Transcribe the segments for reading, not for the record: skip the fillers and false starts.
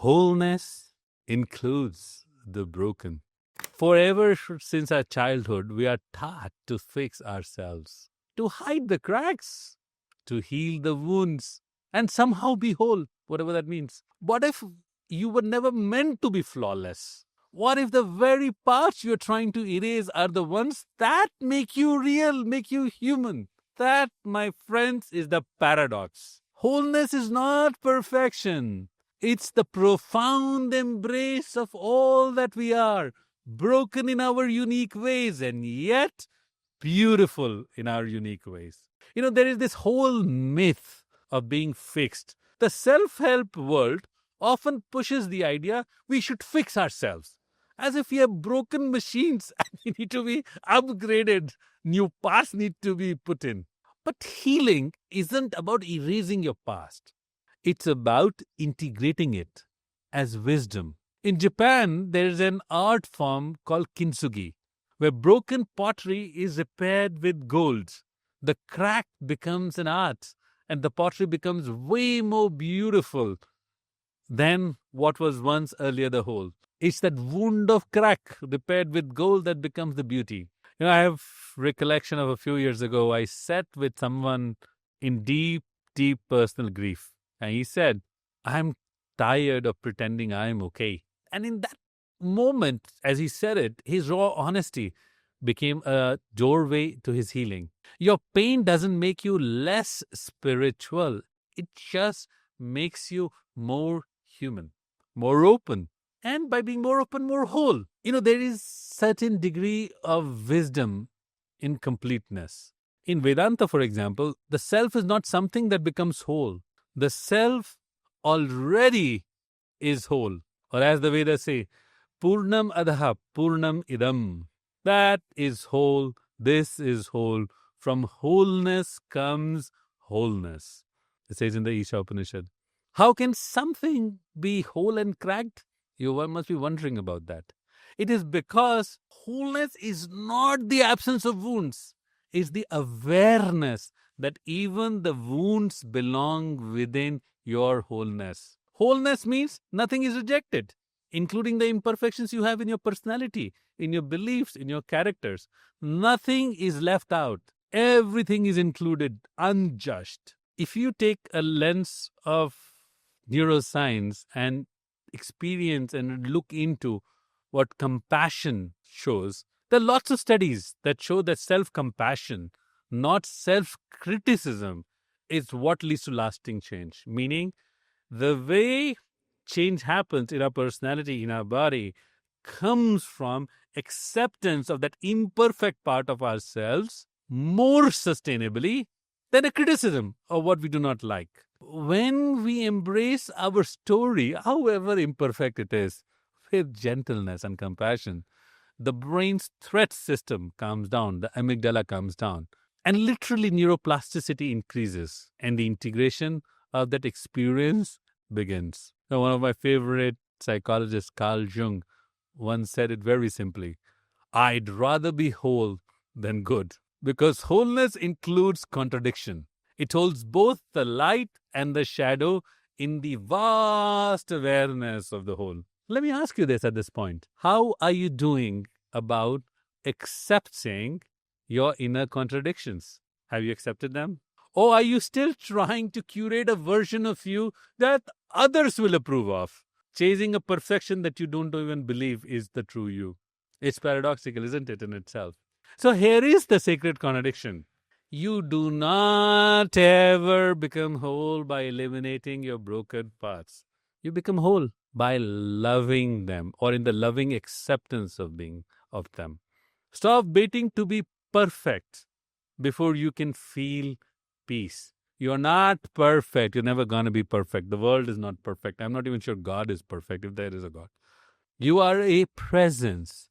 Wholeness includes the broken. Forever since our childhood, we are taught to fix ourselves, to hide the cracks, to heal the wounds, and somehow be whole, whatever that means. What if you were never meant to be flawless? What if the very parts you're trying to erase are the ones that make you real, make you human? That, my friends, is the paradox. Wholeness is not perfection. It's the profound embrace of all that we are, broken in our unique ways and yet beautiful in our unique ways. There is this whole myth of being fixed. The self-help world often pushes the idea we should fix ourselves, as if we are broken machines and we need to be upgraded. New parts need to be put in. But healing isn't about erasing your past. It's about integrating it as wisdom. In Japan, there is an art form called kintsugi, where broken pottery is repaired with gold. The crack becomes an art, and the pottery becomes way more beautiful than what was once earlier the whole. It's that wound of crack repaired with gold that becomes the beauty. I have recollection of a few years ago, I sat with someone in deep, deep personal grief. And he said, I'm tired of pretending I'm okay. And in that moment, as he said it, his raw honesty became a doorway to his healing. Your pain doesn't make you less spiritual. It just makes you more human, more open. And by being more open, more whole. There is certain degree of wisdom in completeness. In Vedanta, for example, the self is not something that becomes whole. The self already is whole. Or as the Vedas say, Purnam Adaha Purnam Idam. That is whole. This is whole. From wholeness comes wholeness. It says in the Isha Upanishad. How can something be whole and cracked? You must be wondering about that. It is because wholeness is not the absence of wounds. It's the awareness that even the wounds belong within your wholeness. Wholeness means nothing is rejected, including the imperfections you have in your personality, in your beliefs, in your characters. Nothing is left out. Everything is included, unjudged. If you take a lens of neuroscience and experience and look into what compassion shows, there are lots of studies that show that self-compassion, not self-criticism, is what leads to lasting change. Meaning, the way change happens in our personality, in our body, comes from acceptance of that imperfect part of ourselves more sustainably than a criticism of what we do not like. When we embrace our story, however imperfect it is, with gentleness and compassion, the brain's threat system calms down, the amygdala calms down, and literally neuroplasticity increases, and the integration of that experience begins. Now, one of my favorite psychologists, Carl Jung, once said it very simply, I'd rather be whole than good, because wholeness includes contradiction. It holds both the light and the shadow in the vast awareness of the whole. Let me ask you this at this point. How are you doing about accepting your inner contradictions? Have you accepted them? Or are you still trying to curate a version of you that others will approve of, chasing a perfection that you don't even believe is the true you? It's paradoxical, isn't it, in itself? So here is the sacred contradiction. You do not ever become whole by eliminating your broken parts. You become whole by loving them, or in the loving acceptance of being of them. Stop waiting to be perfect before you can feel peace. You're not perfect. You're never going to be perfect. The world is not perfect. I'm not even sure God is perfect, if there is a God. You are a presence.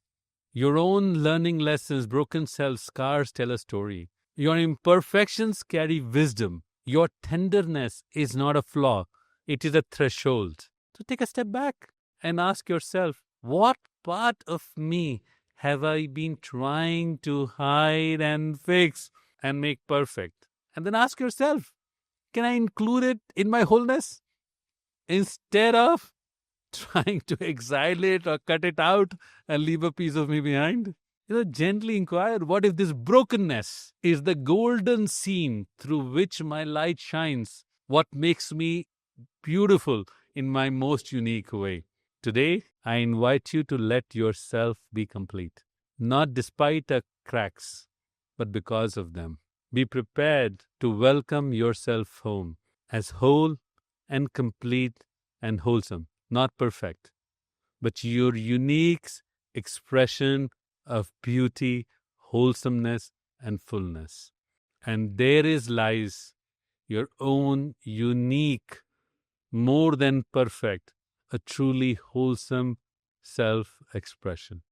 Your own learning lessons, broken self scars tell a story. Your imperfections carry wisdom. Your tenderness is not a flaw. It is a threshold. So take a step back and ask yourself, what part of me have I been trying to hide and fix and make perfect? And then ask yourself, can I include it in my wholeness? Instead of trying to exile it or cut it out and leave a piece of me behind? Gently inquire, what if this brokenness is the golden seam through which my light shines? What makes me beautiful in my most unique way? Today, I invite you to let yourself be complete, not despite the cracks, but because of them. Be prepared to welcome yourself home as whole and complete and wholesome, not perfect, but your unique expression of beauty, wholesomeness, and fullness. And there is lies your own unique, more than perfect, a truly wholesome self expression.